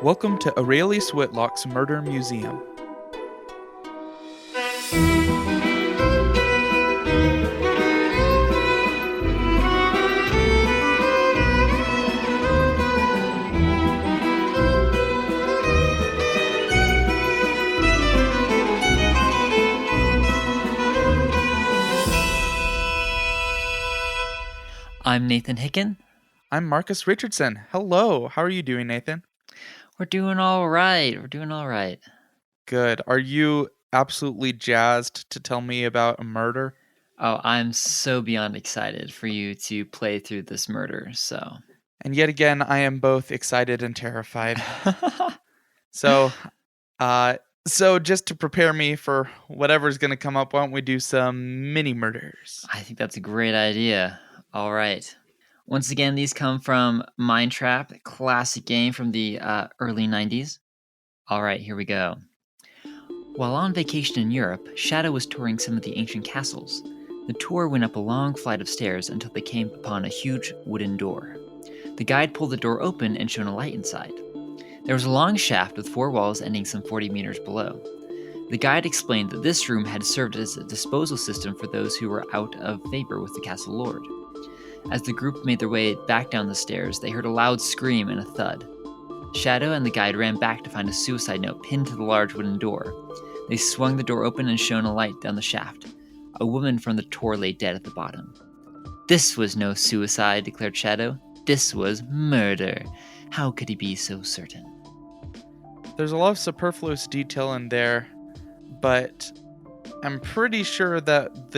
Welcome to Aurelius Whitlock's Murder Museum. I'm Nathan Hicken. I'm Marcus Richardson. Hello. How are you doing, Nathan? We're doing all right. Good. Are you absolutely jazzed to tell me about a murder? Oh, I'm so beyond excited for you to play through this murder, so. And yet again, I am both excited and terrified. So, so just to prepare me for whatever's going to come up, why don't we do some mini murders? I think that's a great idea. All right. Once again, these come from Mind Trap, classic game from the early 90s. All right, here we go. While on vacation in Europe, Shadow was touring some of the ancient castles. The tour went up a long flight of stairs until they came upon a huge wooden door. The guide pulled the door open and shone a light inside. There was a long shaft with 4 walls ending some 40 meters below. The guide explained that this room had served as a disposal system for those who were out of favor with the castle lord. As the group made their way back down the stairs, they heard a loud scream and a thud. Shadow and the guide ran back to find a suicide note pinned to the large wooden door. They swung the door open and shone a light down the shaft. A woman from the tour lay dead at the bottom. "This was no suicide," declared Shadow. "This was murder. How could he be so certain?" There's a lot of superfluous detail in there, but I'm pretty sure that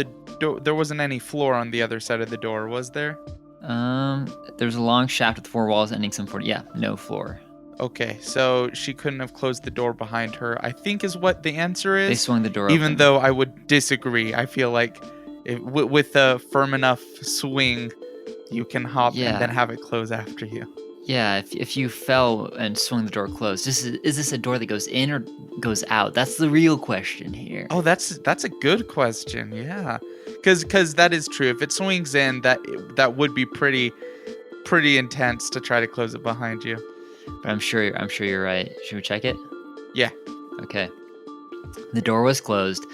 there wasn't any floor on the other side of the door, was there? There's a long shaft with 4 walls ending some 40. Yeah, no floor. Okay, so she couldn't have closed the door behind her, I think is what the answer is. They swung the door even open. though I would disagree. I feel like with a firm enough swing, you can hop and then have it close after you. Yeah, if you fell and swung the door closed, is this a door that goes in or goes out? That's the real question here. Oh, that's a good question. Yeah, because that is true. If it swings in, that would be pretty intense to try to close it behind you. But I'm sure you're right. Should we check it? Yeah. Okay. The door was closed.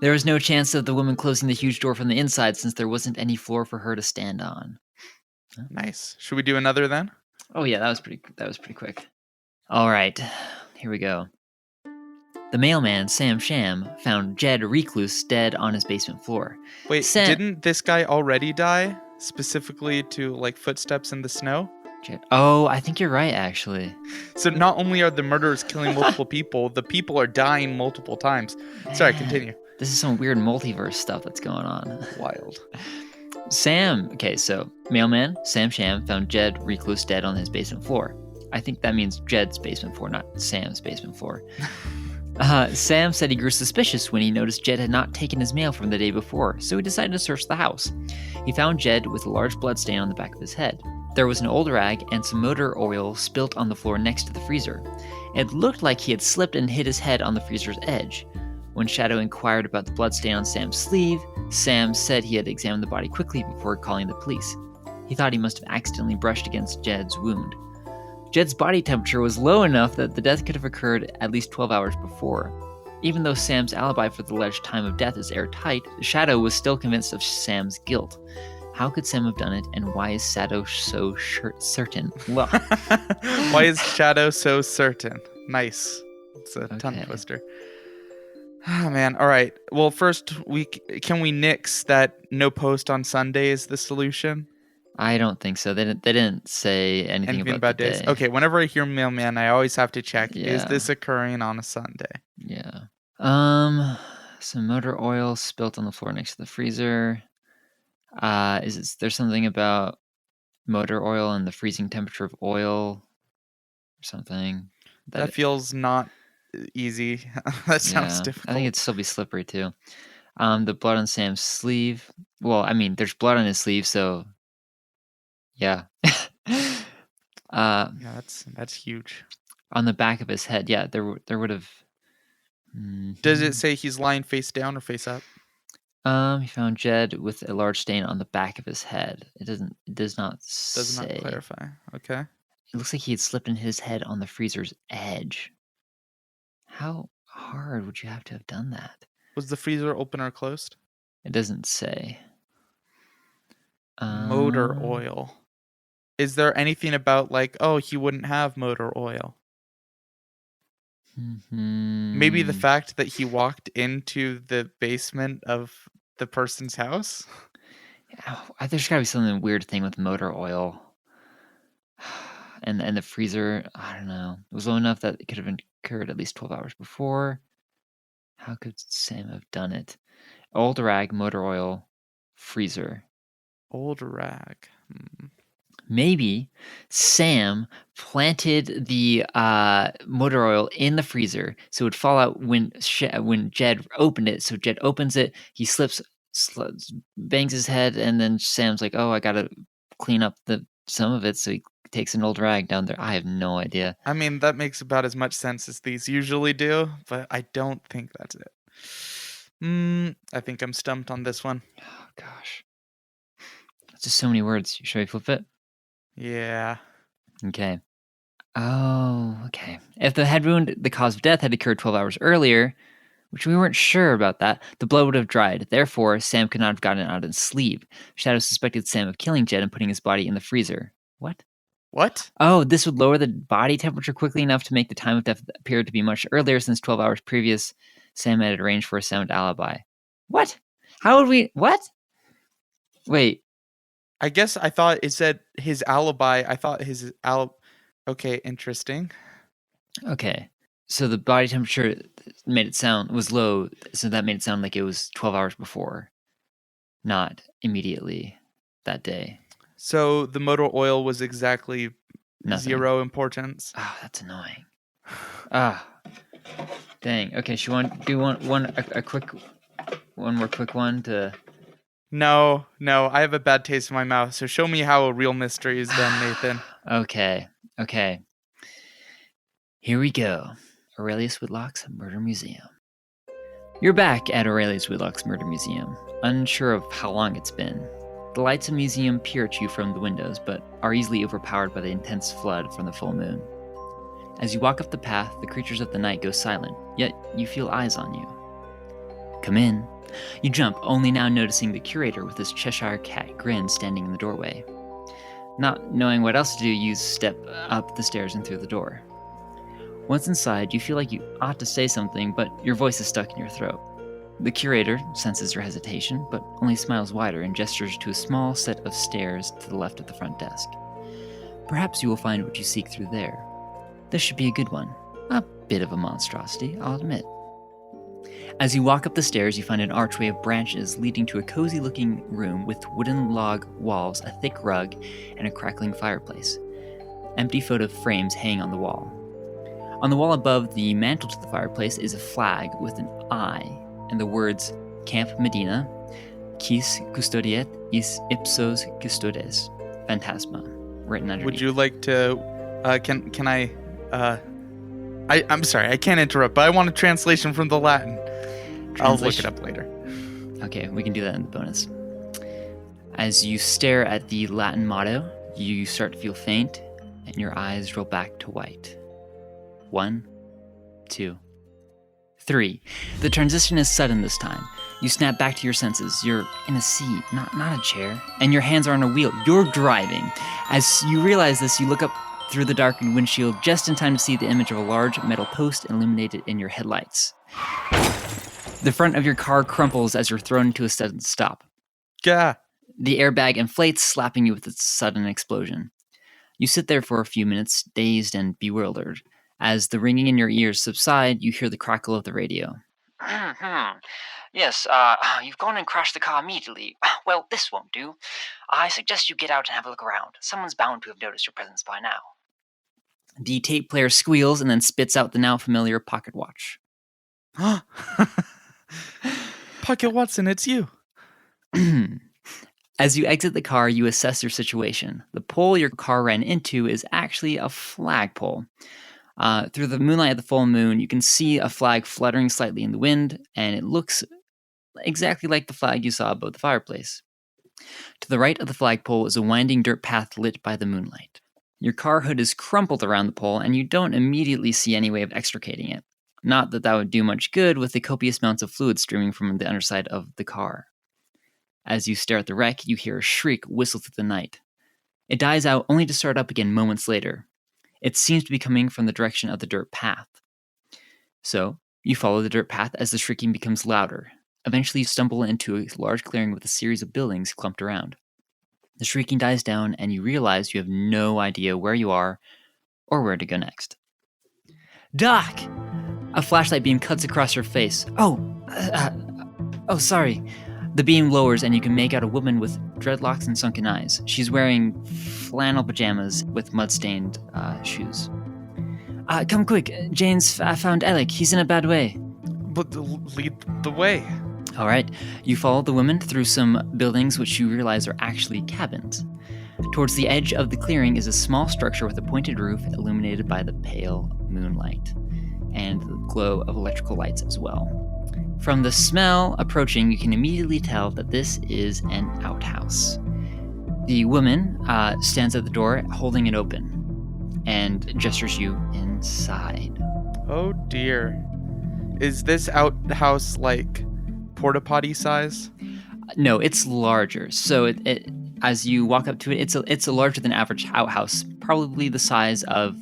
There was no chance of the woman closing the huge door from the inside since there wasn't any floor for her to stand on. Nice. Should we do another then? Oh yeah, that was pretty quick. All right, here we go. The mailman, Sam Sham, found Jed Recluse dead on his basement floor. Wait, didn't this guy already die? Specifically to like footsteps in the snow? Oh, I think you're right, actually. So not only are the murderers killing multiple people, the people are dying multiple times. Sorry, continue. This is some weird multiverse stuff that's going on. Wild. Mailman, Sam Sham, found Jed Recluse dead on his basement floor. I think that means Jed's basement floor, not Sam's basement floor. Sam said he grew suspicious when he noticed Jed had not taken his mail from the day before, so he decided to search the house. He found Jed with a large bloodstain on the back of his head. There was an old rag and some motor oil spilt on the floor next to the freezer. It looked like he had slipped and hit his head on the freezer's edge. When Shadow inquired about the bloodstain on Sam's sleeve, Sam said he had examined the body quickly before calling the police. He thought he must have accidentally brushed against Jed's wound. Jed's body temperature was low enough that the death could have occurred at least 12 hours before. Even though Sam's alibi for the alleged time of death is airtight, Shadow was still convinced of Sam's guilt. How could Sam have done it, and why is Shadow so certain? Why is Shadow so certain? Nice. It's a tongue twister. Oh, man. All right. Well, first, can we nix that no post on Sunday is the solution? I don't think so. They didn't say anything about the days. day. Okay, whenever I hear mailman, I always have to check, is this occurring on a Sunday? Yeah. Some motor oil spilt on the floor next to the freezer. There's something about motor oil and the freezing temperature of oil or something? That feels not easy. That sounds difficult. I think it'd still be slippery too. The blood on Sam's sleeve. Well, I mean, there's blood on his sleeve, so yeah. Yeah, that's huge. On the back of his head, yeah, there would have. Does it say he's lying face down or face up? He found Jed with a large stain on the back of his head. It does not Does not say. clarify. Okay. It looks like he had slipped in his head on the freezer's edge. How hard would you have to have done that? Was the freezer open or closed? It doesn't say. Motor oil. Is there anything about like, oh, he wouldn't have motor oil? Maybe the fact that he walked into the basement of the person's house? There's got to be something weird thing with motor oil. And the freezer, I don't know. It was low enough that it could have occurred at least 12 hours before. How could Sam have done it? Old rag, motor oil, freezer. Old rag. Maybe Sam planted the motor oil in the freezer so it would fall out when Jed opened it. So Jed opens it, he slips, bangs his head, and then Sam's like, "Oh, I gotta clean up some of it." So he takes an old rag down there. I have no idea. I mean, that makes about as much sense as these usually do, but I don't think that's it. I think I'm stumped on this one. Oh gosh, it's just so many words. Should we flip it? Yeah. Okay. Oh, okay. If the head wound, the cause of death, had occurred 12 hours earlier, which we weren't sure about that, the blood would have dried. Therefore, Sam could not have gotten out of his sleep. Shadow suspected Sam of killing Jed and putting his body in the freezer. What? What? Oh, this would lower the body temperature quickly enough to make the time of death appear to be much earlier, since 12 hours previous, Sam had arranged for a sound alibi. What? How would we... What? Wait. I guess I thought it said his alibi. I thought his Okay, interesting. Okay. So the body temperature was low, so that made it sound like it was 12 hours before, not immediately that day. So the motor oil was exactly Nothing. 0 importance. Oh, that's annoying. Dang. Okay, should we do one more quick one to... No, I have a bad taste in my mouth, so show me how a real mystery is done, Nathan. Okay. Here we go. Aurelius Whitlock's Murder Museum. You're back at Aurelius Whitlock's Murder Museum, unsure of how long it's been. The lights of the museum peer at you from the windows, but are easily overpowered by the intense flood from the full moon. As you walk up the path, the creatures of the night go silent, yet you feel eyes on you. Come in. You jump, only now noticing the curator with his Cheshire cat grin standing in the doorway. Not knowing what else to do, you step up the stairs and through the door. Once inside, you feel like you ought to say something, but your voice is stuck in your throat. The curator senses your hesitation, but only smiles wider and gestures to a small set of stairs to the left of the front desk. Perhaps you will find what you seek through there. This should be a good one. A bit of a monstrosity, I'll admit. As you walk up the stairs, you find an archway of branches leading to a cozy-looking room with wooden log walls, a thick rug, and a crackling fireplace. Empty photo frames hang on the wall. On the wall above the mantel to the fireplace is a flag with an eye and the words Camp Medeina, Quis custodiet is ipsos custodes, Phantasma, written underneath. Would you like to, can I, I'm sorry, I can't interrupt, but I want a translation from the Latin. I'll look it up later. Okay, we can do that in the bonus. As you stare at the Latin motto, you start to feel faint, and your eyes roll back to white. 1, 2, 3. The transition is sudden this time. You snap back to your senses. You're in a seat, not a chair, and your hands are on a wheel. You're driving. As you realize this, you look up through the darkened windshield just in time to see the image of a large metal post illuminated in your headlights. The front of your car crumples as you're thrown into a sudden stop. Gah! The airbag inflates, slapping you with its sudden explosion. You sit there for a few minutes, dazed and bewildered. As the ringing in your ears subside, you hear the crackle of the radio. Yes, you've gone and crashed the car immediately. Well, this won't do. I suggest you get out and have a look around. Someone's bound to have noticed your presence by now. The tape player squeals and then spits out the now familiar pocket watch. Pocket Watson, it's you. As you exit the car, you assess your situation. The pole your car ran into is actually a flagpole. Through the moonlight of the full moon, you can see a flag fluttering slightly in the wind, and it looks exactly like the flag you saw above the fireplace. To the right of the flagpole is a winding dirt path lit by the moonlight. Your car hood is crumpled around the pole, and you don't immediately see any way of extricating it. Not that that would do much good with the copious amounts of fluid streaming from the underside of the car. As you stare at the wreck, you hear a shriek whistle through the night. It dies out only to start up again moments later. It seems to be coming from the direction of the dirt path. So, you follow the dirt path as the shrieking becomes louder. Eventually, you stumble into a large clearing with a series of buildings clumped around. The shrieking dies down, and you realize you have no idea where you are or where to go next. Doc! A flashlight beam cuts across your face. Oh, sorry. The beam lowers, and you can make out a woman with dreadlocks and sunken eyes. She's wearing flannel pajamas with mud-stained shoes. Come quick. Jane's found Alec. He's in a bad way. But lead the way. All right. You follow the woman through some buildings which you realize are actually cabins. Towards the edge of the clearing is a small structure with a pointed roof illuminated by the pale moonlight and the glow of electrical lights as well. From the smell approaching, you can immediately tell that this is an outhouse. The woman stands at the door holding it open and gestures you inside. Oh dear. Is this outhouse like porta potty size? No, it's larger. So it as you walk up to it, it's a larger than average outhouse, probably the size of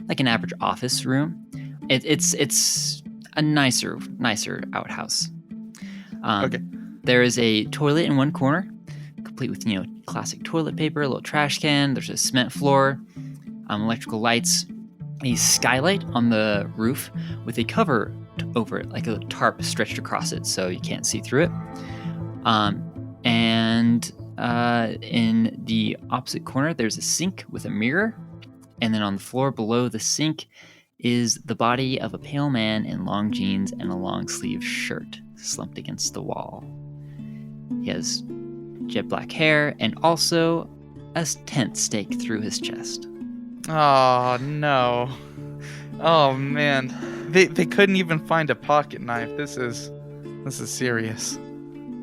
like an average office room. It's a nicer outhouse. Okay. There is a toilet in one corner, complete with classic toilet paper, a little trash can. There's a cement floor, electrical lights, a skylight on the roof with a cover over it, like a tarp stretched across it, so you can't see through it. And in the opposite corner, there's a sink with a mirror, and then on the floor below the sink is the body of a pale man in long jeans and a long-sleeved shirt slumped against the wall. He has jet black hair and also a tent stake through his chest. Oh no. Oh man. They couldn't even find a pocket knife. This is serious.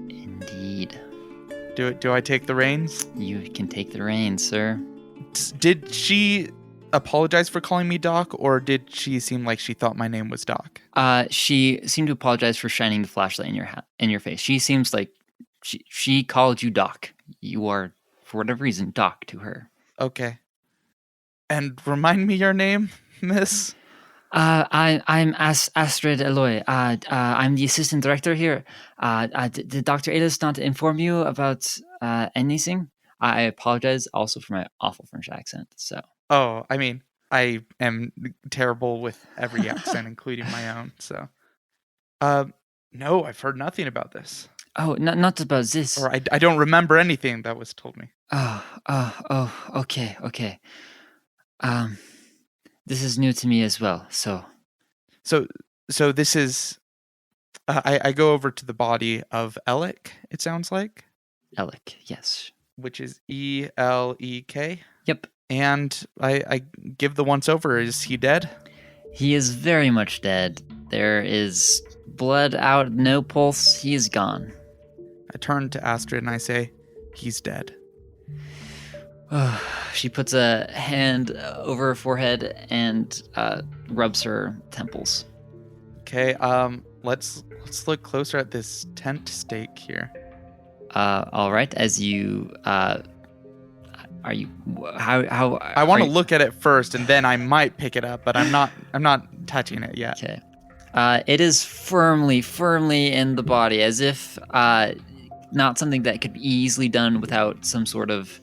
Indeed. Do I take the reins? You can take the reins, sir. Did she apologize for calling me Doc, or did she seem like she thought my name was Doc? She seemed to apologize for shining the flashlight in your face. She seems like she called you Doc. You are, for whatever reason, Doc to her. Okay. And remind me your name, miss? I'm Astrid Eloy. I'm the assistant director here. Did Dr. Alice not inform you about anything? I apologize also for my awful French accent. So. Oh, I mean, I am terrible with every accent, including my own. So, no, I've heard nothing about this. Oh, not about this. Or I don't remember anything that was told me. Oh, okay. This is new to me as well. So this is. I go over to the body of Alec. It sounds like Alec, yes. Which is Elek. Yep. And I give the once over. Is he dead? He is very much dead. There is blood out, no pulse. He is gone. I turn to Astrid and I say, he's dead. She puts a hand over her forehead and rubs her temples. Okay, let's look closer at this tent stake here. All right. As you are you how I want to look at it first, and then I might pick it up, but I'm not touching it yet. Okay. It is firmly in the body, as if not something that could be easily done without some sort of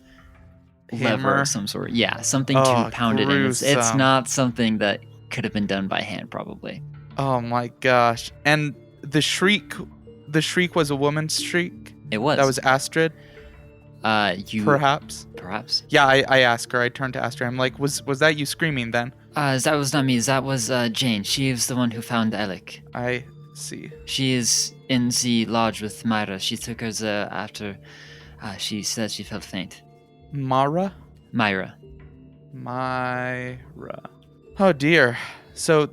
lever of some sort. Yeah, something to pound it in. It's not something that could have been done by hand, probably. Oh my gosh! And the shriek was a woman's shriek. It was. That was Astrid. Perhaps. Yeah, I ask her. I turn to Astrid. I'm like, was that you screaming then? That was not me. That was Jane. She is the one who found Alec. I see. She is in the lodge with Myra. She took her after she said she felt faint. Myra. Oh dear. So,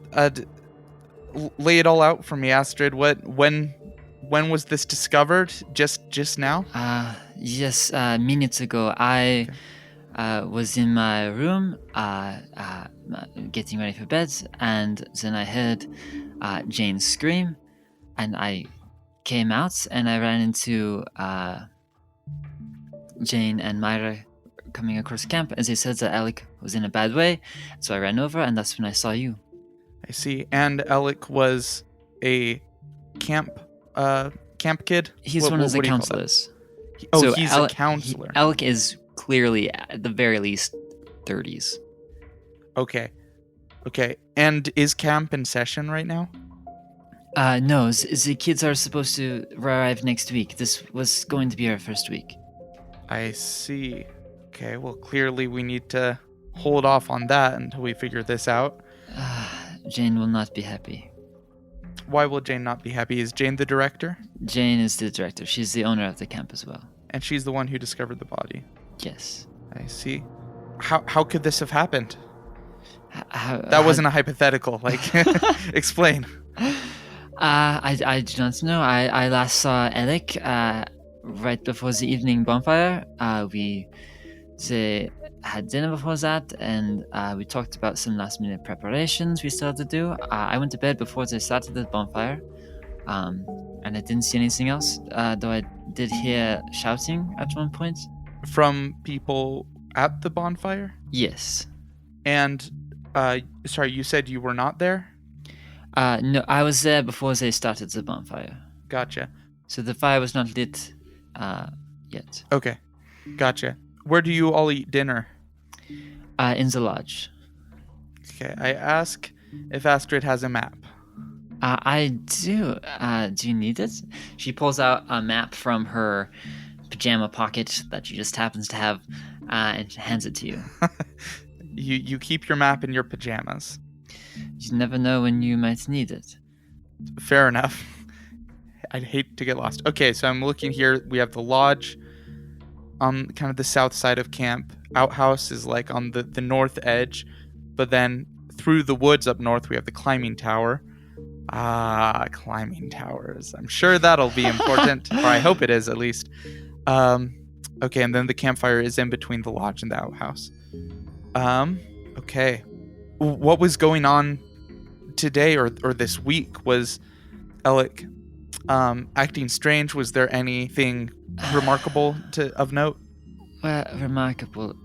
lay it all out for me, Astrid. When when was this discovered? Just now? Yes, minutes ago. I was in my room getting ready for bed, and then I heard Jane scream, and I came out and I ran into Jane and Myra coming across the camp, as they said that Alec was in a bad way, so I ran over, and that's when I saw you. I see. And Alec was a camp kid? He's one of the what do you call that? counselors. He's a counselor. Alec is clearly, at the very least, 30s. Okay. And is camp in session right now? No, the kids are supposed to arrive next week. This was going to be our first week. I see. Okay, well, clearly we need to hold off on that until we figure this out. Jane will not be happy. Why will Jane not be happy? Is Jane the director? Jane is the director. She's the owner of the camp as well. And she's the one who discovered the body. Yes. I see. How could this have happened? That wasn't a hypothetical. Explain. I do not know. I last saw Alec right before the evening bonfire. They had dinner before that, and we talked about some last minute preparations we still had to do. I went to bed before they started the bonfire, and I didn't see anything else, though I did hear shouting at one point. From people at the bonfire? Yes. And, sorry, you said you were not there? No, I was there before they started the bonfire. Gotcha. So the fire was not lit yet. Okay, gotcha. Where do you all eat dinner? In the lodge. Okay, I ask if Astrid has a map. I do. Do you need it? She pulls out a map from her pajama pocket that she just happens to have and hands it to you. You keep your map in your pajamas. You never know when you might need it. Fair enough. I'd hate to get lost. Okay, so I'm looking here. We have the lodge on kind of the south side of camp. Outhouse is like on the north edge. But then through the woods up north, we have the climbing tower. Climbing towers. I'm sure that'll be important. Or I hope it is, at least. Okay, and then the campfire is in between the lodge and the outhouse. Okay. What was going on today or this week? Was Alec acting strange? Was there anything remarkable of note? Well, remarkable.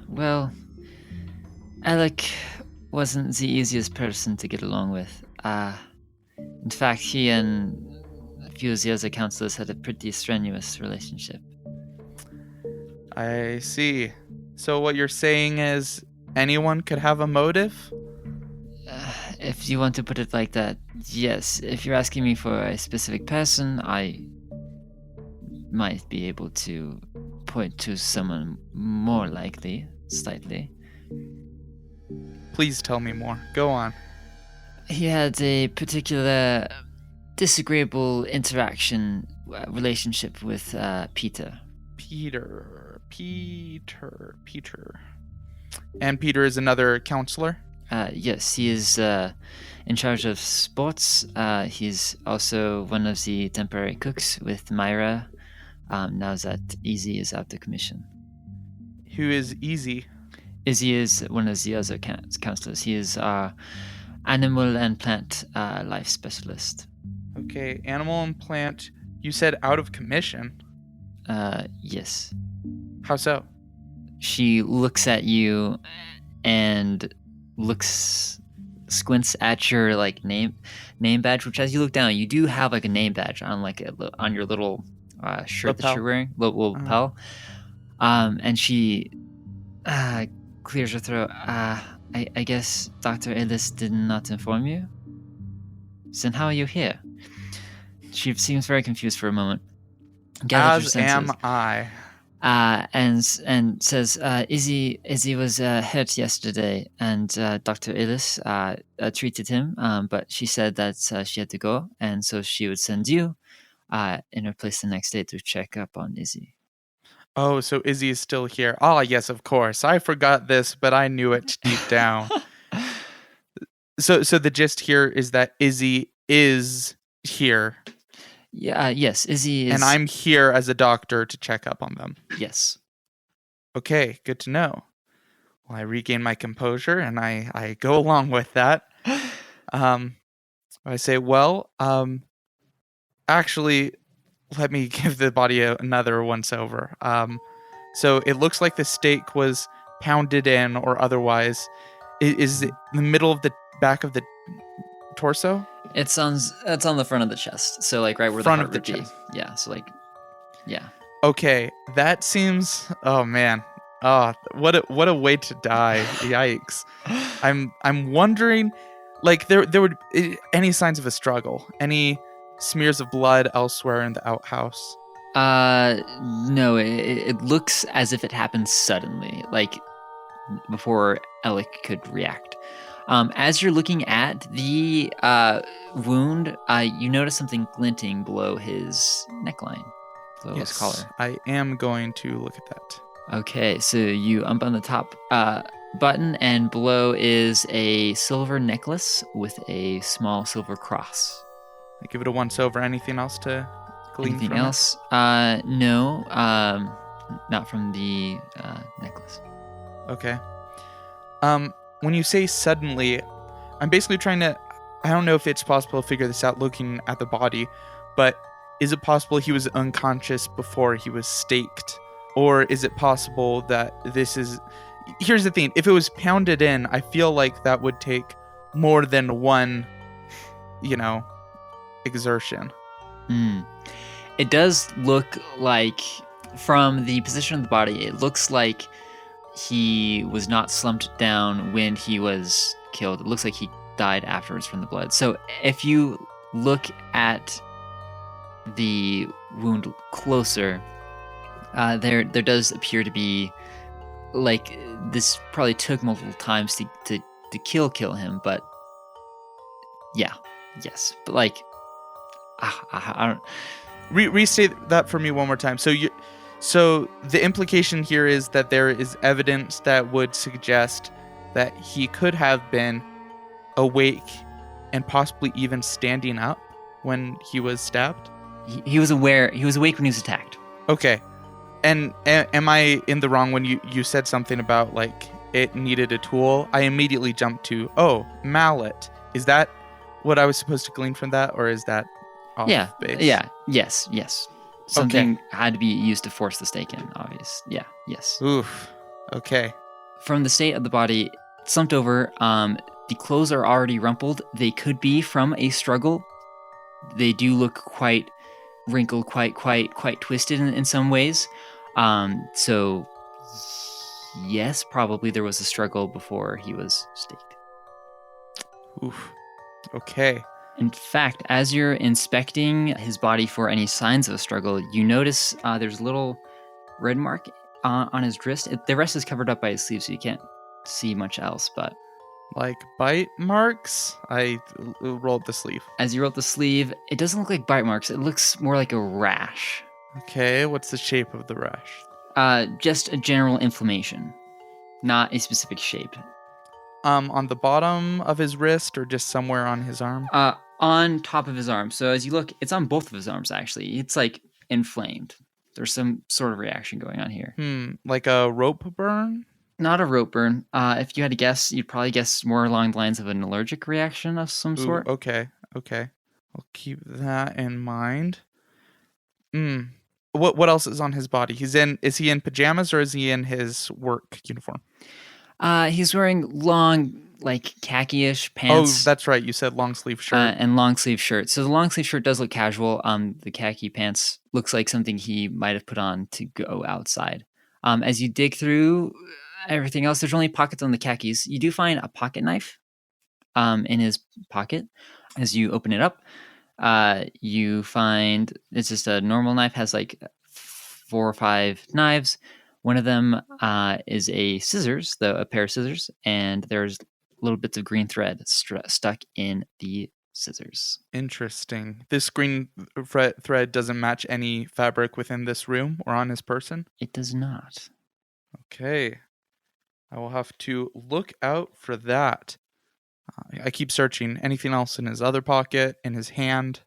Well, Alec wasn't the easiest person to get along with. In fact, he and a few of the other counselors had a pretty strenuous relationship. I see. So what you're saying is anyone could have a motive? If you want to put it like that, yes. If you're asking me for a specific person, I might be able to point to someone more likely, slightly. Please tell me more. Go on. He had a particular disagreeable relationship with Peter. Peter. And Peter is another counselor? Yes, he is in charge of sports. He's also one of the temporary cooks with Myra, now that Izzy is out of commission. Who is Izzy? Izzy is one of the other counselors. He is our animal and plant life specialist. Okay, animal and plant. You said out of commission? Yes. How so? She looks at you and squints at your name badge, which as you look down, you do have a name badge on on your little shirt lapel. That you're wearing, little lapel. And she clears her throat. I guess Dr. Ellis did not inform you? Then how are you here? She seems very confused for a moment. As am I. And says, Izzy was hurt yesterday, and Dr. Ellis treated him, but she said that she had to go, and so she would send you in her place the next day to check up on Izzy. Oh, so Izzy is still here. Oh, yes, of course. I forgot this, but I knew it deep down. So the gist here is that Izzy is here. Yeah. Yes. Izzy is. And I'm here as a doctor to check up on them. Yes. Okay, good to know. Well, I regain my composure and I go along with that. I say, well, actually, let me give the body another once over. So it looks like the steak was pounded in or otherwise. Is it the middle of the back of the torso? It's on the front of the chest. So like right where Front the of heart the would be. chest. Yeah. So like, yeah. Okay, that seems. Oh man. Oh, what a way to die! Yikes! I'm wondering, like there would any signs of a struggle, any smears of blood elsewhere in the outhouse. No. It looks as if it happened suddenly, like before Alec could react. As you're looking at the wound, you notice something glinting below his neckline, below his collar. I am going to look at that. Okay, so you on the top button, and below is a silver necklace with a small silver cross. I give it a once over. Anything else to glean Anything from else? No. Not from the necklace. it? Okay. When you say suddenly, I'm basically trying to. I don't know if it's possible to figure this out looking at the body, but is it possible he was unconscious before he was staked? Or is it possible that this is. Here's the thing. If it was pounded in, I feel like that would take more than one, exertion. It does look like, from the position of the body, it looks like he was not slumped down when he was killed. It looks like he died afterwards from the blood. So if you look at the wound closer, there does appear to be, like, this probably took multiple times to kill him, but yeah, yes, but like, I don't. Restate that for me one more time. So the implication here is that there is evidence that would suggest that he could have been awake and possibly even standing up when he was stabbed. He was aware. He was awake when he was attacked. Okay. And am I in the wrong when you said something about like it needed a tool? I immediately jumped to, mallet. Is that what I was supposed to glean from that, or is that off base? Yeah. Yes. Something had to be used to force the stake in, obvious. Yeah, yes. Oof. Okay. From the state of the body, slumped over, the clothes are already rumpled. They could be from a struggle. They do look quite wrinkled, quite twisted in some ways. So, yes, probably there was a struggle before he was staked. Oof. Okay. In fact, as you're inspecting his body for any signs of a struggle, you notice there's a little red mark on his wrist. The rest is covered up by his sleeve, so you can't see much else. But like bite marks? I rolled the sleeve. As you rolled the sleeve, it doesn't look like bite marks. It looks more like a rash. Okay, what's the shape of the rash? Just a general inflammation, not a specific shape. On the bottom of his wrist or just somewhere on his arm? On top of his arm. So as you look, it's on both of his arms, actually. It's like inflamed. There's some sort of reaction going on here. Like a rope burn? Not a rope burn. If you had to guess, you'd probably guess more along the lines of an allergic reaction of some sort. Okay. I'll keep that in mind. What else is on his body? Is he in pajamas or is he in his work uniform? He's wearing long, like khaki-ish pants. Oh, that's right. You said long sleeve shirt. And long sleeve shirt. So the long sleeve shirt does look casual. The khaki pants looks like something he might have put on to go outside. As you dig through everything else, there's only pockets on the khakis. You do find a pocket knife in his pocket. As you open it up, you find it's just a normal knife, has like 4 or 5 knives. One of them is a pair of scissors, and there's little bits of green thread stuck in the scissors. Interesting. This green thread doesn't match any fabric within this room or on his person? It does not. Okay. I will have to look out for that. I keep searching. Anything else in his other pocket, in his hand?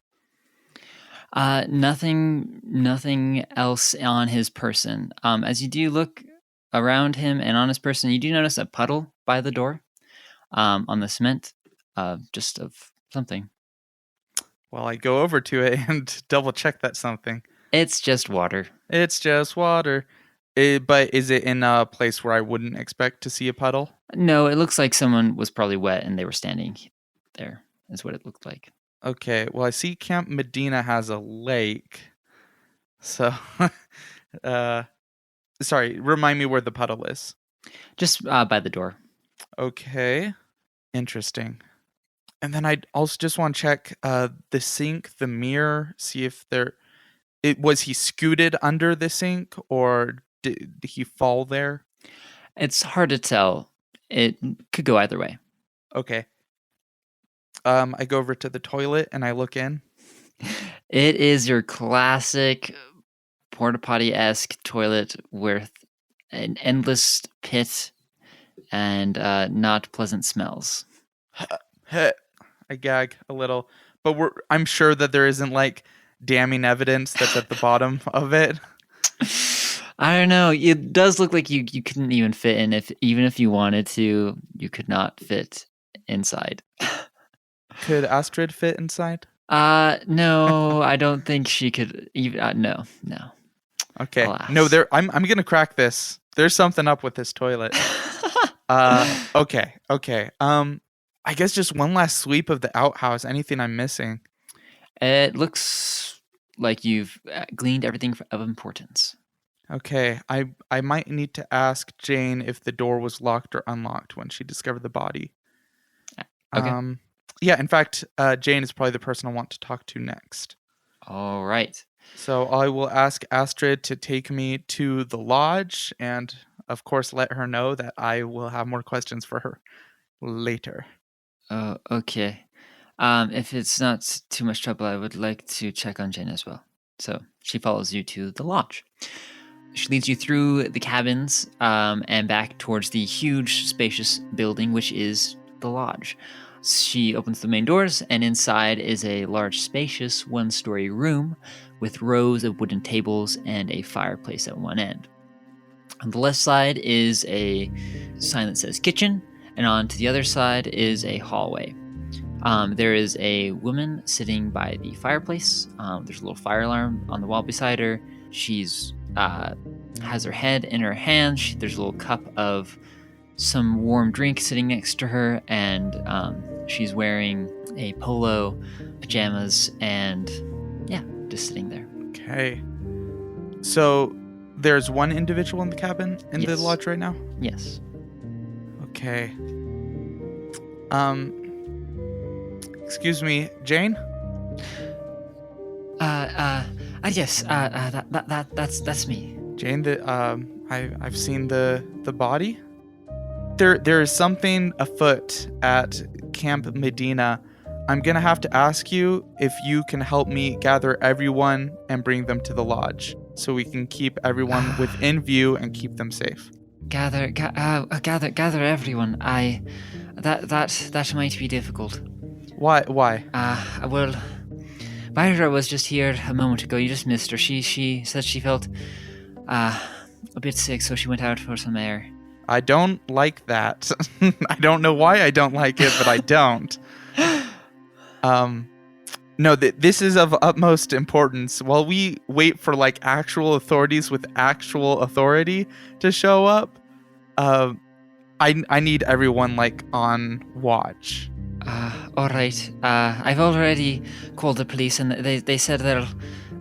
Nothing else on his person. As you do look around him and on his person, you do notice a puddle by the door, on the cement, just of something. Well, I go over to it and double check that something. It's just water. It's just water. But is it in a place where I wouldn't expect to see a puddle? No, it looks like someone was probably wet and they were standing there, is what it looked like. Okay, well, I see Camp Medina has a lake. So, sorry, remind me where the puddle is. Just by the door. Okay, interesting. And then I also just want to check the sink, the mirror, see if was he scooted under the sink or did he fall there? It's hard to tell. It could go either way. Okay. I go over to the toilet and I look in. It is your classic porta potty-esque toilet with an endless pit and not pleasant smells. I gag a little, but I'm sure that there isn't like damning evidence that's at the bottom of it. I don't know. It does look like you couldn't even fit in. Even if you wanted to, you could not fit inside. Could Astrid fit inside? No, I don't think she could even. No. Okay. Alas. No, I'm gonna crack this. There's something up with this toilet. Okay. I guess just one last sweep of the outhouse. Anything I'm missing? It looks like you've gleaned everything of importance. Okay. I might need to ask Jane if the door was locked or unlocked when she discovered the body. Okay. Yeah, in fact, Jane is probably the person I want to talk to next. All right. So I will ask Astrid to take me to the lodge and, of course, let her know that I will have more questions for her later. Oh, okay. If it's not too much trouble, I would like to check on Jane as well. So she follows you to the lodge. She leads you through the cabins and back towards the huge, spacious building, which is the lodge. She opens the main doors, and inside is a large, spacious, one-story room with rows of wooden tables and a fireplace at one end. On the left side is a sign that says kitchen, and on to the other side is a hallway. There is a woman sitting by the fireplace. There's a little fire alarm on the wall beside her. She's has her head in her hand. There's a little cup of some warm drink sitting next to her, and she's wearing a polo, pajamas, and yeah, just sitting there. Okay. So there's one individual in the cabin in the Yes. lodge right now? Yes. Okay. Excuse me, Jane? Yes, that's me. Jane, I've seen the body. There is something afoot at Camp Medina. I'm gonna have to ask you if you can help me gather everyone and bring them to the lodge, so we can keep everyone within view and keep them safe. Gather everyone. That might be difficult. Why? Well, Myra was just here a moment ago. You just missed her. She said she felt a bit sick, so she went out for some air. I don't like that. I don't know why I don't like it, but I don't. No, this is of utmost importance. While we wait for like actual authorities with actual authority to show up, I need everyone like on watch. All right. I've already called the police, and they said they'll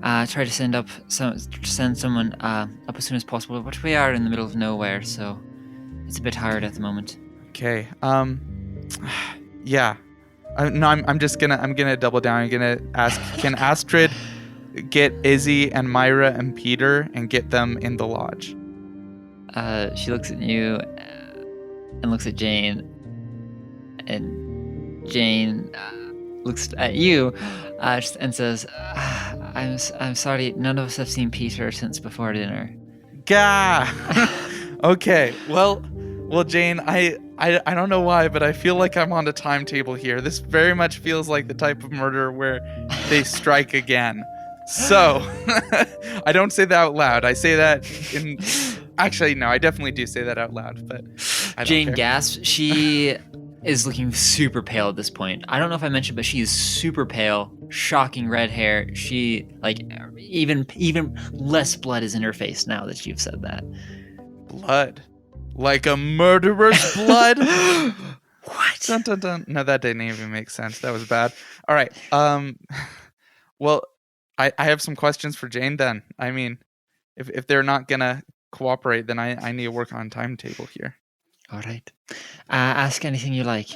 try to send someone up as soon as possible. But we are in the middle of nowhere, so it's a bit hard at the moment. Okay. Yeah. No, I'm gonna double down. I'm gonna ask, can Astrid get Izzy and Myra and Peter and get them in the lodge? She looks at you and looks at Jane, and Jane looks at you and says, "I'm sorry. None of us have seen Peter since before dinner." Gah. Okay. Well, Jane, I don't know why, but I feel like I'm on a timetable here. This very much feels like the type of murder where they strike again. So, I don't say that out loud. I say that in... Actually, no, I definitely do say that out loud, but I don't Jane care. gasps. She is looking super pale at this point. I don't know if I mentioned, but she is super pale, shocking red hair. She, like, even less blood is in her face now that you've said that. Blood? Like a murderer's blood? What? Dun, dun, dun. No, that didn't even make sense. That was bad. All right. Well, I have some questions for Jane then. I mean, if they're not gonna cooperate, then I need to work on timetable here. All right. Ask anything you like.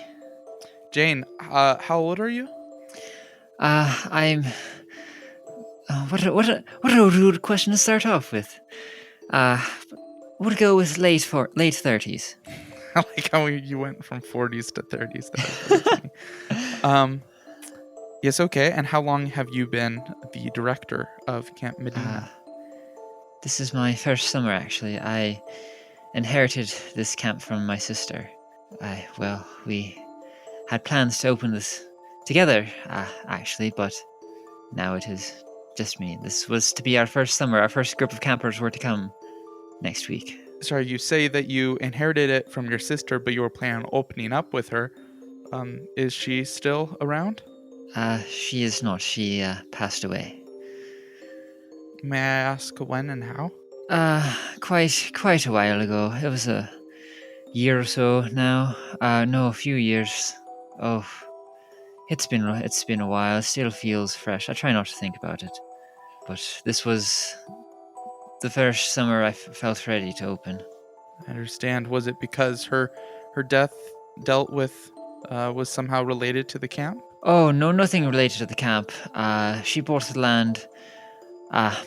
Jane, how old are you? I'm. What a rude question to start off with. Would go with late 30s. I like how you went from 40s to 30s. That was very funny. Yes, okay. And how long have you been the director of Camp Medeina? This is my first summer, actually. I inherited this camp from my sister. We had plans to open this together, actually, but now it is just me. This was to be our first summer. Our first group of campers were to come next week. Sorry, you say that you inherited it from your sister, but you were planning on opening up with her. Is she still around? She is not. She passed away. May I ask when and how? Quite a while ago. It was a year or so now. No, a few years. Oh, it's been a while. It still feels fresh. I try not to think about it, but this was the first summer I felt ready to open. I understand. Was it because her death dealt with was somehow related to the camp? Oh no, nothing related to the camp. She bought the land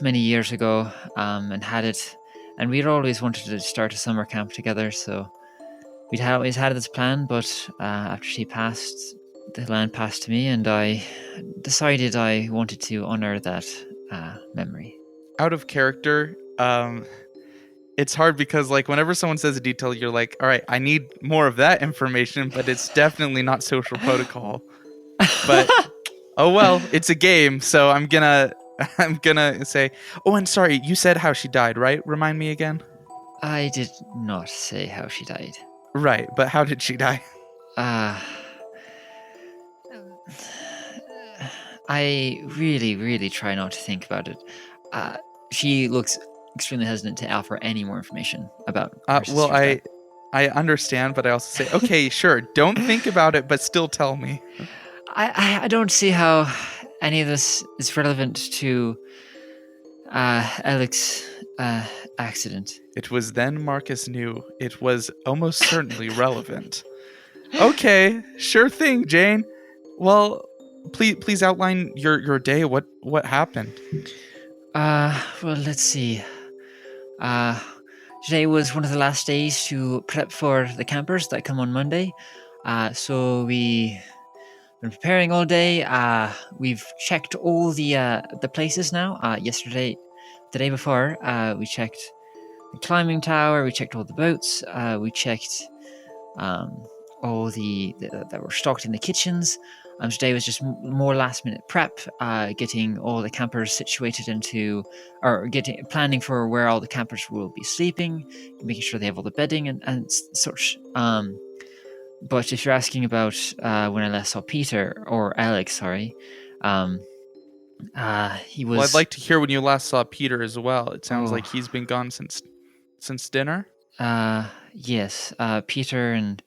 many years ago and had it, and we'd always wanted to start a summer camp together. So we'd always had this plan, but after she passed, the land passed to me, and I decided I wanted to honor that memory. Out of character, it's hard because like whenever someone says a detail, you're like, all right, I need more of that information, but it's definitely not social protocol. But oh well, it's a game, so I'm gonna say, oh, and sorry, you said how she died, right? Remind me again. I did not say how she died. Right, but how did she die? I really try not to think about it. She looks extremely hesitant to offer any more information about her sister's Well, death. I understand, but I also say, okay, sure, don't think about it, but still tell me. I don't see how any of this is relevant to Alex's accident. It was then Marcus knew it was almost certainly relevant. Okay, sure thing, Jane. Well, please outline your day. What happened? Well, let's see. Today was one of the last days to prep for the campers that come on Monday. So we've been preparing all day. We've checked all the places now. The day before, we checked the climbing tower. We checked all the boats. We checked all that were stocked in the kitchens. Today was just more last minute prep, getting all the campers situated planning for where all the campers will be sleeping, making sure they have all the bedding and such. But if you're asking about when I last saw Peter or Alex, sorry, he was. Well, I'd like to hear when you last saw Peter as well. It sounds like he's been gone since dinner. Yes. Peter and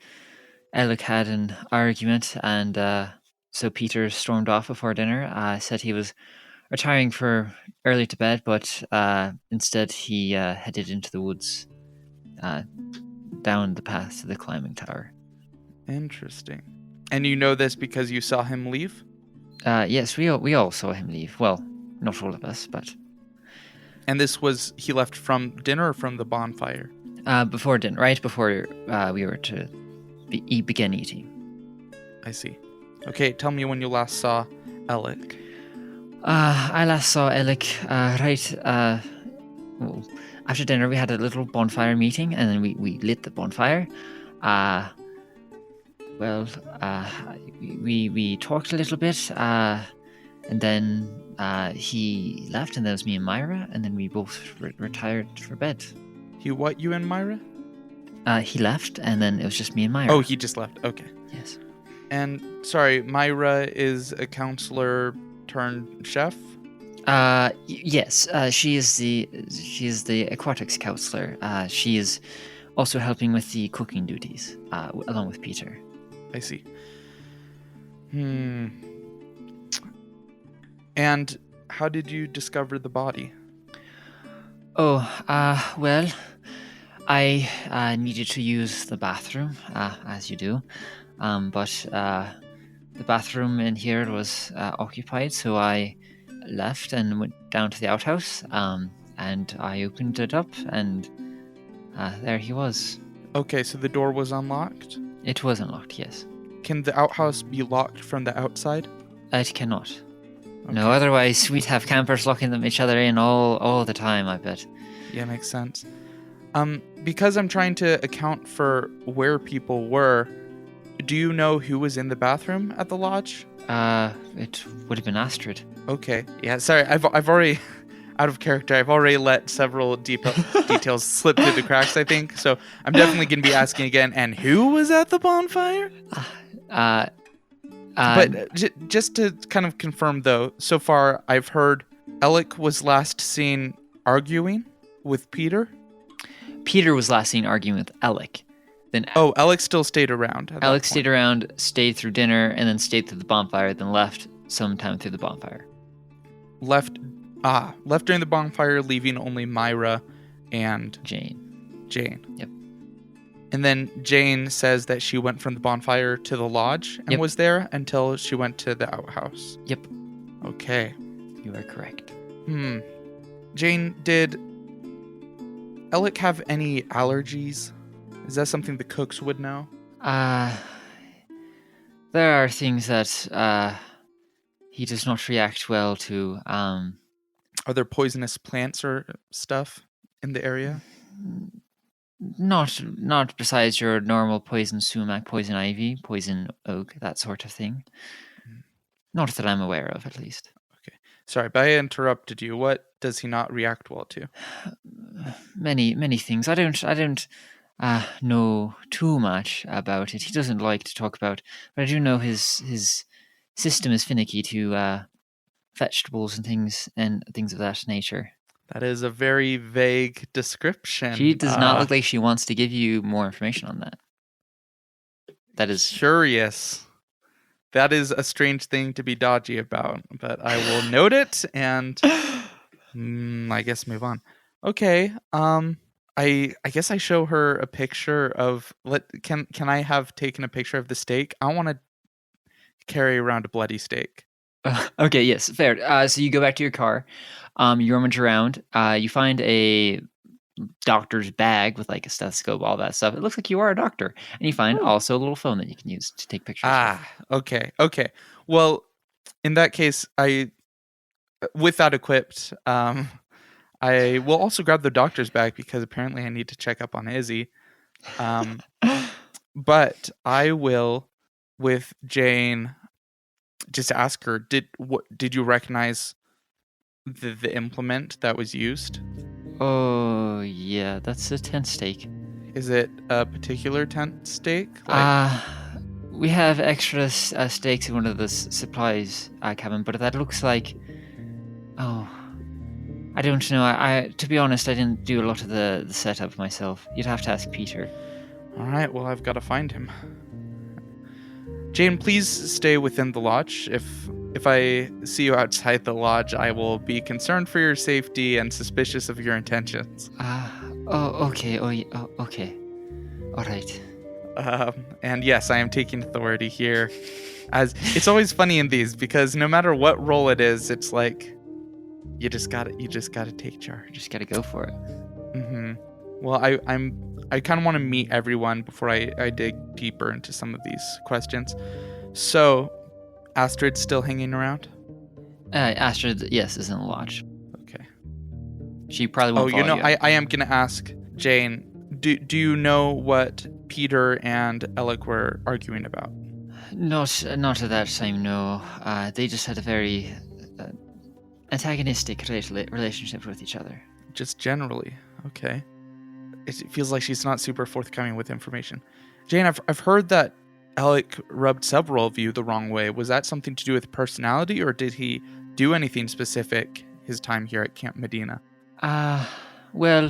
Alec had an argument, and so Peter stormed off before dinner. Said he was retiring for early to bed, but instead he headed into the woods, down the path to the climbing tower. Interesting. And you know this because you saw him leave? Yes, we all saw him leave. Well, not all of us, but. And he left from dinner or from the bonfire? Before dinner, right before we were to begin eating. I see. Okay, tell me when you last saw Alec. I last saw Alec after dinner. We had a little bonfire meeting, and then we lit the bonfire. We talked a little bit, And then he left, and that was me and Myra, and then we both retired for bed. He what, you and Myra? He left, and then it was just me and Myra. Oh, he just left. Okay. Yes. And sorry, Myra is a counselor turned chef? Yes. She is the aquatics counselor. She is also helping with the cooking duties, along with Peter. I see. And how did you discover the body? Oh, well, I needed to use the bathroom, as you do, but the bathroom in here was occupied, so I left and went down to the outhouse, and I opened it up, and there he was. Okay, so the door was unlocked? It was unlocked, yes. Can the outhouse be locked from the outside? It cannot. Okay. No, otherwise we'd have campers locking them each other in all the time, I bet. Yeah, makes sense. Because I'm trying to account for where people were, do you know who was in the bathroom at the lodge? It would have been Astrid. Okay. Yeah, sorry, I've already, out of character, I've already let several details slip through the cracks, I think. So I'm definitely going to be asking again, and who was at the bonfire? But just to kind of confirm, though, so far I've heard Alec was last seen arguing with Peter. Peter was last seen arguing with Alec. Then Alec still stayed around. Alec stayed around, stayed through dinner, and then stayed through the bonfire, then left sometime through the bonfire. Left during the bonfire, leaving only Myra and Jane. Yep. And then Jane says that she went from the bonfire to the lodge and was there until she went to the outhouse. Yep. Okay. You are correct. Jane, did Alec have any allergies? Is that something the cooks would know? There are things that he does not react well to. Are there poisonous plants or stuff in the area? Not besides your normal poison sumac, poison ivy, poison oak, that sort of thing. Not that I'm aware of, at least. Okay. Sorry, but I interrupted you. What does he not react well to? Many things. I don't know too much about it. He doesn't like to talk about, but I do know his system is finicky to vegetables and things of that nature. That is a very vague description. She does not look like she wants to give you more information on that. That is curious. That is a strange thing to be dodgy about, but I will note it and I guess move on. Okay. I guess I show her a picture of can I have taken a picture of the steak? I want to carry around a bloody steak. Okay, yes, fair. So you go back to your car, you rummage around, you find a doctor's bag with like a stethoscope, all that stuff. It looks like you are a doctor, and you find also a little phone that you can use to take pictures. Okay. Well, in that case, with that equipped, I will also grab the doctor's bag because apparently I need to check up on Izzy. But I will, with Jane, just ask her, did you recognize the implement that was used? Oh, yeah, that's a tent stake. Is it a particular tent stake? We have extra stakes in one of the supplies cabin, but that looks like... Oh, I don't know. I to be honest, I didn't do a lot of the setup myself. You'd have to ask Peter. All right, well, I've got to find him. Jane, please stay within the lodge. If I see you outside the lodge, I will be concerned for your safety and suspicious of your intentions. Okay. Okay. All right. And yes, I am taking authority here. As it's always funny in these because no matter what role it is, it's like you just gotta take charge. Just gotta go for it. Mm-hmm. Well, I kind of want to meet everyone before I dig deeper into some of these questions. So, Astrid's still hanging around? Astrid, yes, is in the lodge. Okay. She probably won't follow you. I am going to ask Jane, do you know what Peter and Alec were arguing about? Not at that time, no. They just had a very antagonistic relationships with each other. Just generally. Okay. It feels like she's not super forthcoming with information. Jane, I've heard that Alec rubbed several of you the wrong way. Was that something to do with personality, or did he do anything specific his time here at Camp Medeina? Well,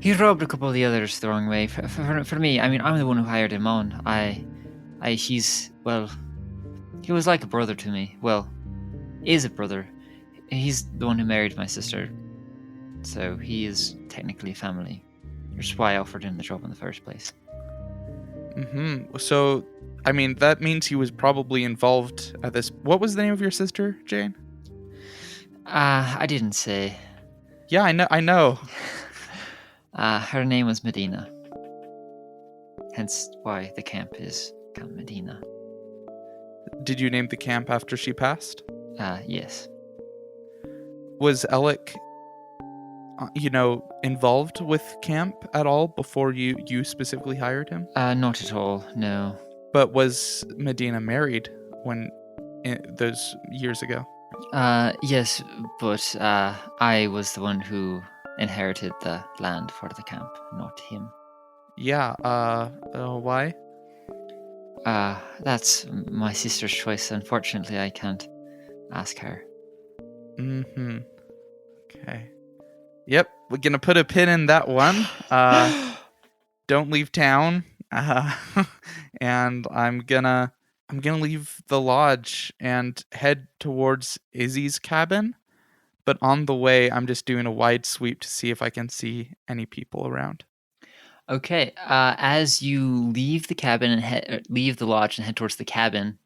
he rubbed a couple of the others the wrong way. For me, I mean, I'm the one who hired him on. He was like a brother to me. Well, is a brother. He's the one who married my sister. So he is technically family. Which is why I offered him the job in the first place. So, I mean, that means he was probably involved at this... What was the name of your sister, Jane? I didn't say. Yeah, I know. Her name was Medeina. Hence why the camp is Camp Medeina. Did you name the camp after she passed? Yes. Was Alec, involved with camp at all before you specifically hired him? Not at all, no. But was Medeina married those years ago? Yes, but I was the one who inherited the land for the camp, not him. Yeah, why? That's my sister's choice. Unfortunately, I can't ask her. Okay. Yep, we're gonna put a pin in that one. Don't leave town. And I'm gonna leave the lodge and head towards Izzy's cabin. But on the way, I'm just doing a wide sweep to see if I can see any people around. Okay. As you leave the cabin and leave the lodge and head towards the cabin,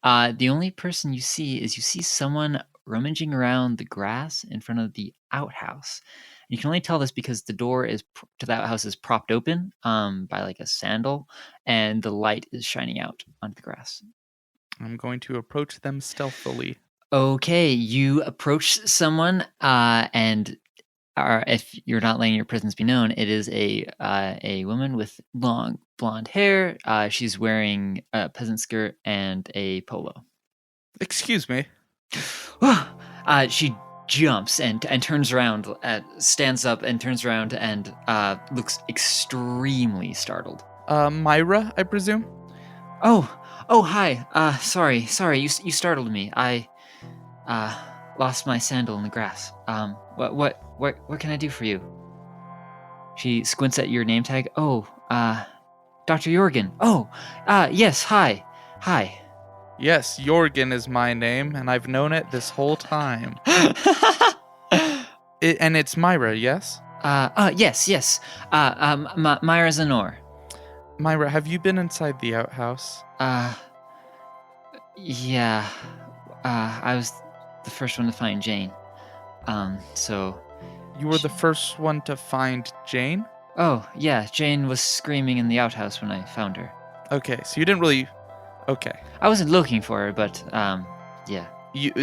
the only person you see someone rummaging around the grass in front of the outhouse. And you can only tell this because the door to the outhouse is propped open by like a sandal, and the light is shining out onto the grass. I'm going to approach them stealthily. Okay, you approach someone, and if you're not letting your presence be known, it is a woman with long blonde hair. She's wearing a peasant skirt and a polo. Excuse me. She jumps and turns around, stands up and turns around and looks extremely startled. Myra, I presume? Oh, hi. Sorry. You startled me. I lost my sandal in the grass. What can I do for you? She squints at your name tag. Oh, Dr. Jorgen. Oh, yes. Hi. Yes, Jorgen is my name, and I've known it this whole time. And it's Myra, yes? Yes. Myra Zanor. Myra, have you been inside the outhouse? Yeah. I was the first one to find Jane. So... You were the first one to find Jane? Oh, yeah. Jane was screaming in the outhouse when I found her. Okay, so you didn't really... Okay. I wasn't looking for her, but, yeah.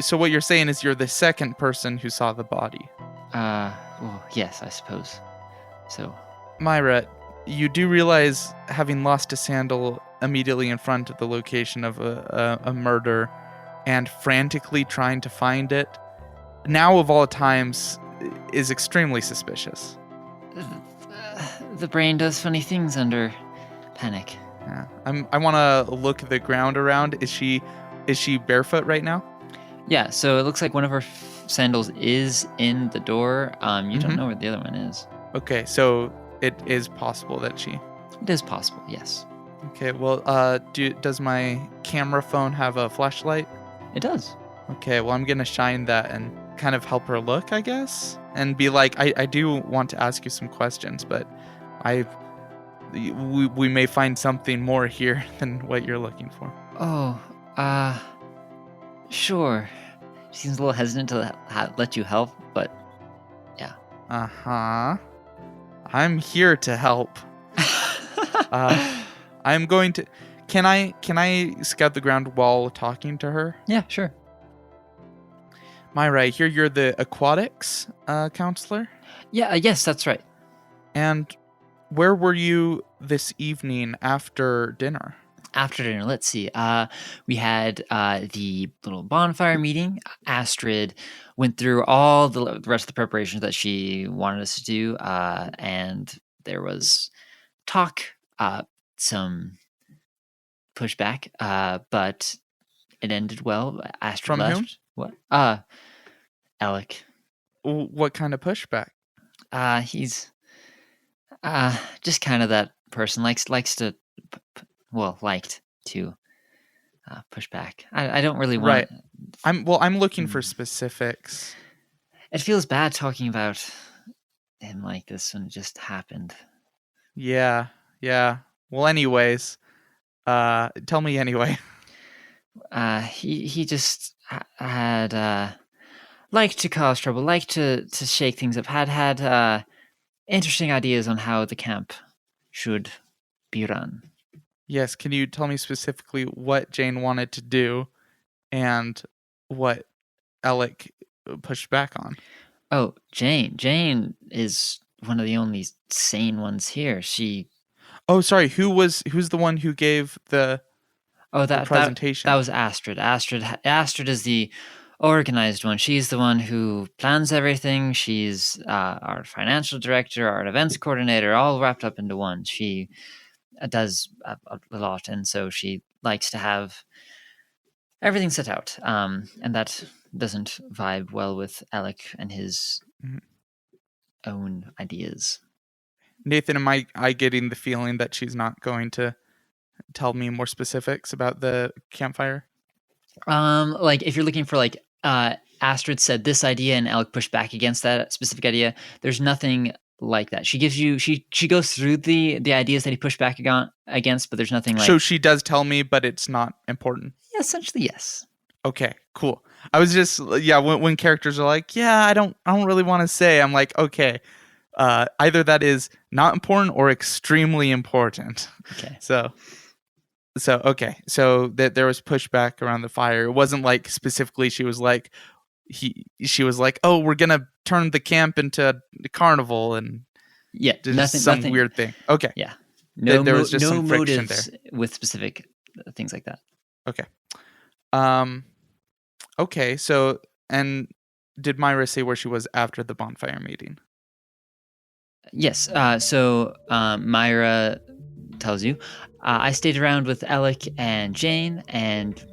So what you're saying is you're the second person who saw the body? Well, yes, I suppose. So... Myra, you do realize having lost a sandal immediately in front of the location of a murder and frantically trying to find it, now of all times, is extremely suspicious. The brain does funny things under panic. Yeah. I want to look at the ground around. Is she barefoot right now? Yeah, so it looks like one of her sandals is in the door. You don't know where the other one is. Okay, so it is possible that she... It is possible, yes. Okay, well, does my camera phone have a flashlight? It does. Okay, well, I'm going to shine that and kind of help her look, I guess? And be like, I do want to ask you some questions, but we may find something more here than what you're looking for. Oh, sure. She seems a little hesitant to let you help, but yeah. Uh-huh. I'm here to help. I'm going to... Can I scout the ground while talking to her? Yeah, sure. Myra, I hear you're the aquatics counselor? Yeah, yes, that's right. And where were you this evening after dinner? After dinner, let's see. We had the little bonfire meeting. Astrid went through all the rest of the preparations that she wanted us to do, and there was talk, some pushback, but it ended well. Astrid From left. whom? What? Alec. What kind of pushback? He's just kind of that person. Liked to push back. I don't really want. Right. I'm looking for specifics. It feels bad talking about him like this when it just happened. Yeah. Well, anyways, tell me anyway. He just had liked to cause trouble, liked to shake things up. Had interesting ideas on how the camp should be run. Yes, can you tell me specifically what Jane wanted to do and what Alec pushed back on? Oh, Jane. Jane is one of the only sane ones here. Oh, sorry. Who's the one who gave the presentation? That was Astrid. Astrid is the organized one. She's the one who plans everything. She's our financial director, our events coordinator, all wrapped up into one. She does a lot, and so she likes to have everything set out. And that doesn't vibe well with Alec and his own ideas. Nathan, am I getting the feeling that she's not going to tell me more specifics about the campfire? Like if you're looking for Astrid said this idea and Alec pushed back against that specific idea, there's nothing like that. She gives you she goes through the ideas that he pushed back against, but there's nothing like. So she does tell me, but it's not important. Yeah, essentially yes. Okay, cool. I was just when characters are like, yeah, I don't really want to say. I'm like, okay, either that is not important or extremely important. Okay. So okay, so that there was pushback around the fire. It wasn't like specifically she was like, oh, we're gonna turn the camp into a carnival and nothing weird thing. Okay, yeah, there was just no some friction there with specific things like that. Okay, okay. So, and did Myra say where she was after the bonfire meeting? Yes. So Myra tells you, I stayed around with Alec and Jane, and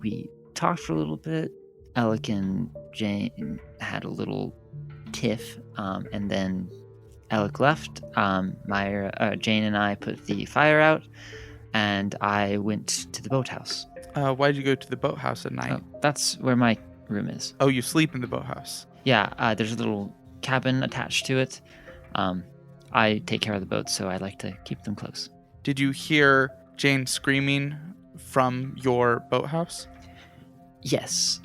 we talked for a little bit. Alec and Jane had a little tiff, and then Alec left. Jane and I put the fire out, and I went to the boathouse. Why did you go to the boathouse at night? Oh, that's where my room is. Oh, you sleep in the boathouse? Yeah, there's a little cabin attached to it. I take care of the boats, so I like to keep them close. Did you hear Jane screaming from your boathouse? Yes.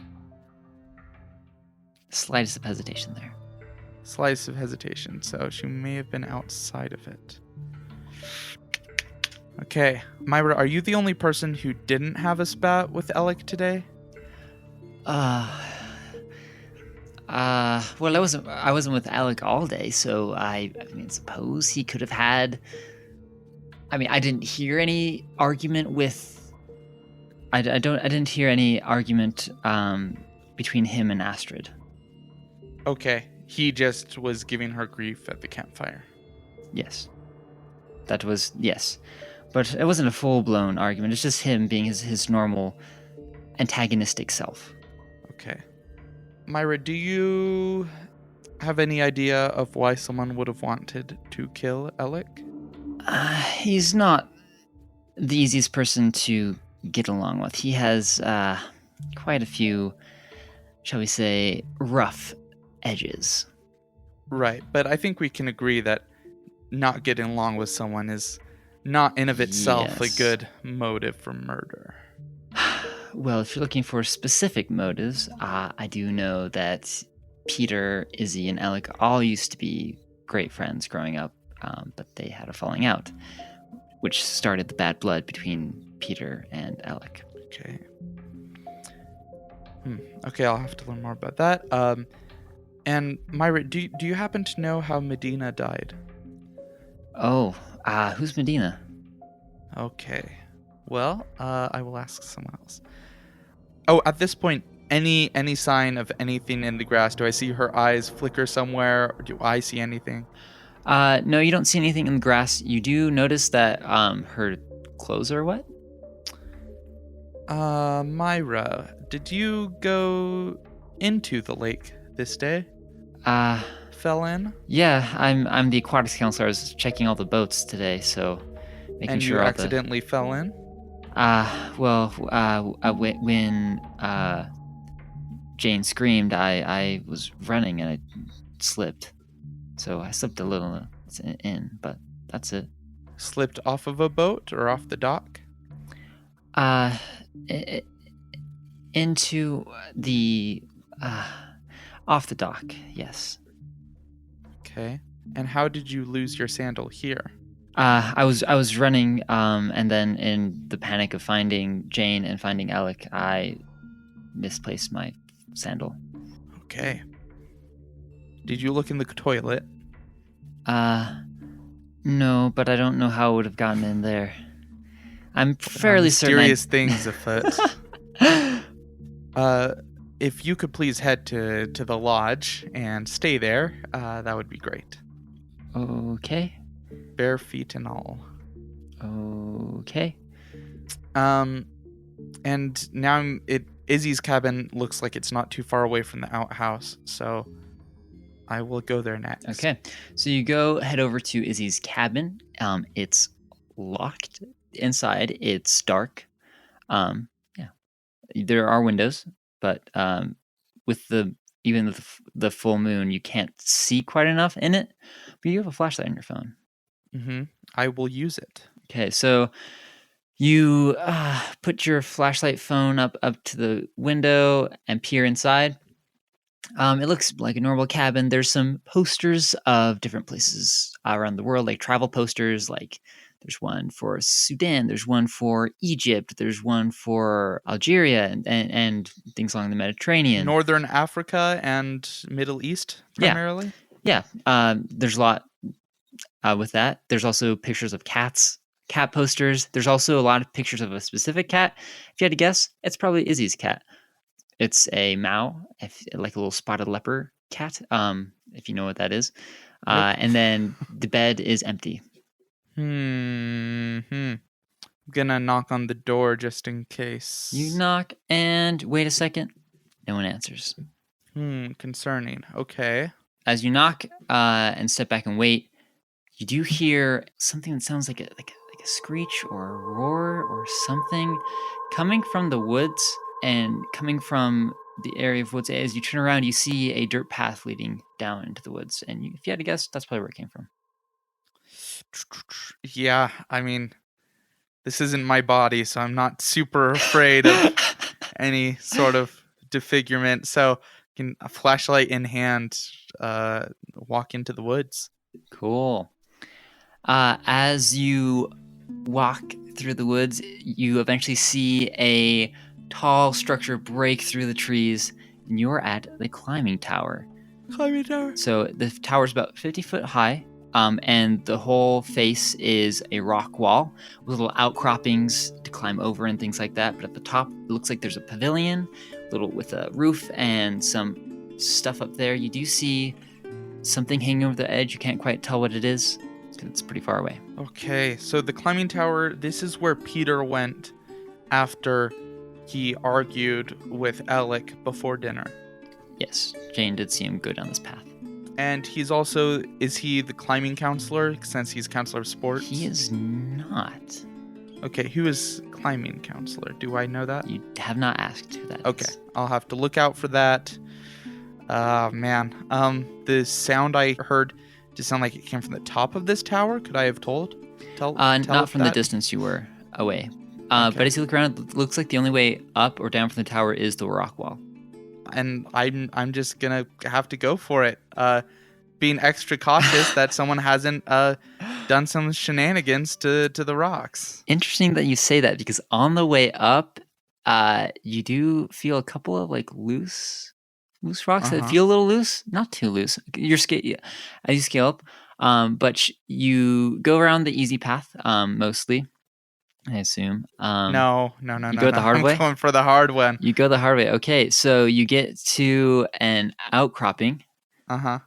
Slightest of hesitation there. Slice of hesitation, so she may have been outside of it. Okay, Myra, are you the only person who didn't have a spat with Alec today? Well, I wasn't with Alec all day, so I suppose he could have had. I didn't hear any argument with. I didn't hear any argument between him and Astrid. Okay, he just was giving her grief at the campfire. Yes. Yes. But it wasn't a full-blown argument. It's just him being his normal antagonistic self. Okay. Myra, do you have any idea of why someone would have wanted to kill Alec? He's not the easiest person to get along with. He has quite a few, shall we say, rough edges. Right, but I think we can agree that not getting along with someone is not in of itself a good motive for murder. Well, if you're looking for specific motives, I do know that Peter, Izzy, and Alec all used to be great friends growing up, but they had a falling out, which started the bad blood between Peter and Alec. Okay. Okay, I'll have to learn more about that. And Myra, do you happen to know how Medeina died? Oh, who's Medeina? Okay. Well, I will ask someone else. Oh, at this point, any sign of anything in the grass? Do I see her eyes flicker somewhere? Or do I see anything? No, you don't see anything in the grass. You do notice that her clothes are wet. Myra, did you go into the lake this day? Fell in? Yeah, I'm the aquatics counselor. I was checking all the boats today, so making And sure you all accidentally fell in? when Jane screamed, I was running and I slipped. So I slipped a little in, but that's it. Slipped off of a boat or off the dock? I- into the off the dock. Yes. Okay. And how did you lose your sandal here? I was running, and then in the panic of finding Jane and finding Alec, I misplaced my sandal. Okay. Did you look in the toilet? No, but I don't know how it would have gotten in there. I'm fairly certain. Mysterious things afoot. If you could please head to the lodge and stay there, that would be great. Okay. Bare feet and all. Okay. And now Izzy's cabin looks like it's not too far away from the outhouse, so I will go there next. Okay. So you head over to Izzy's cabin. It's locked inside. It's dark. Yeah. There are windows, but with even the full moon, you can't see quite enough in it. But you have a flashlight on your phone. Mm-hmm. I will use it. Okay, so you put your flashlight phone up to the window and peer inside. It looks like a normal cabin. There's some posters of different places around the world, like travel posters. Like there's one for Sudan, there's one for Egypt, there's one for Algeria, and things along the Mediterranean. Northern Africa and Middle East, primarily? Yeah. There's a lot with that. There's also pictures of cat posters. There's also a lot of pictures of a specific cat. If you had to guess, it's probably Izzy's cat. It's a Mao, like a little spotted leopard cat, if you know what that is. Yep. And then the bed is empty. I'm gonna knock on the door just in case. You knock and wait a second. No one answers. Concerning. Okay. As you knock and step back and wait, you do hear something that sounds like a screech or a roar or something coming from the woods and coming from the area of woods. As you turn around, you see a dirt path leading down into the woods. And if you had to guess, that's probably where it came from. Yeah, I mean, this isn't my body, so I'm not super afraid of any sort of disfigurement. So, a flashlight in hand, walk into the woods. Cool. As you walk through the woods, you eventually see a tall structure break through the trees, and you're at the climbing tower. Climbing tower. So the tower's about 50 foot high, and the whole face is a rock wall with little outcroppings to climb over and things like that. But at the top, it looks like there's a pavilion, little with a roof and some stuff up there. You do see something hanging over the edge. You can't quite tell what it is. It's pretty far away. Okay, so the climbing tower, this is where Peter went after he argued with Alec before dinner. Yes, Jane did see him go down this path. And is he the climbing counselor, since he's counselor of sports? He is not. Okay, who is climbing counselor? Do I know that? You have not asked who that is. Okay, I'll have to look out for that. Man. The sound I heard just sound like it came from the top of this tower. Could I have tell not from the distance you were away. Okay. But as you look around, it looks like the only way up or down from the tower is the rock wall. And I'm just gonna have to go for it. Being extra cautious that someone hasn't done some shenanigans to the rocks. Interesting that you say that, because on the way up, you do feel a couple of like loose rocks that feel a little loose, not too loose. As you scale up, but you go around the easy path mostly, I assume. No. You go the hard I'm way? going for the hard one. You go the hard way. Okay, so you get to an outcropping, Uh-huh.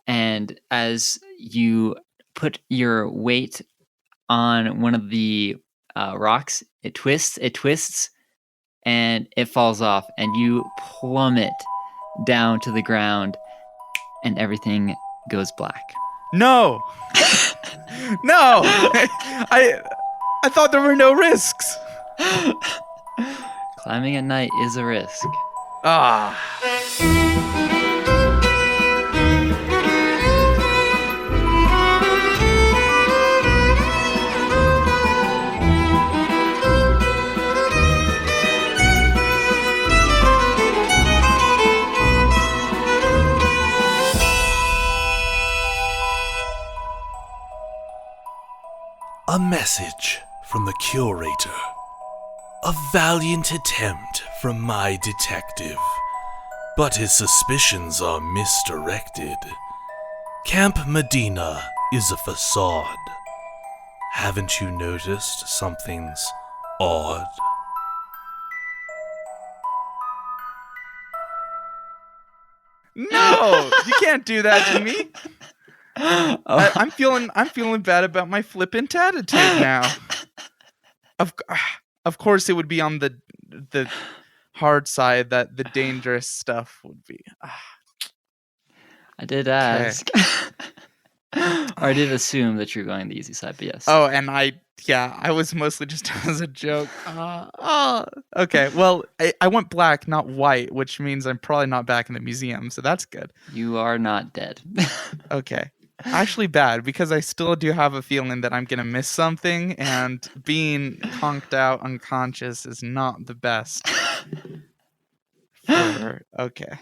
and as you put your weight on one of the rocks, it twists, and it falls off, and you plummet down to the ground, and everything goes black. No. No. I thought there were no risks. Climbing at night is a risk. Ah. A message from the curator. A valiant attempt from my detective, but his suspicions are misdirected. Camp Medeina is a facade. Haven't you noticed something's odd? No, you can't do that to me. I'm feeling bad about my flippant attitude now. Of course, it would be on the hard side that the dangerous stuff would be. I did ask. Or I did assume that you're going the easy side, but yes. Oh, and I was mostly just as a joke. Okay, well, I went black, not white, which means I'm probably not back in the museum, so that's good. You are not dead. Okay. Actually bad, because I still do have a feeling that I'm going to miss something, and being conked out unconscious is not the best. Okay.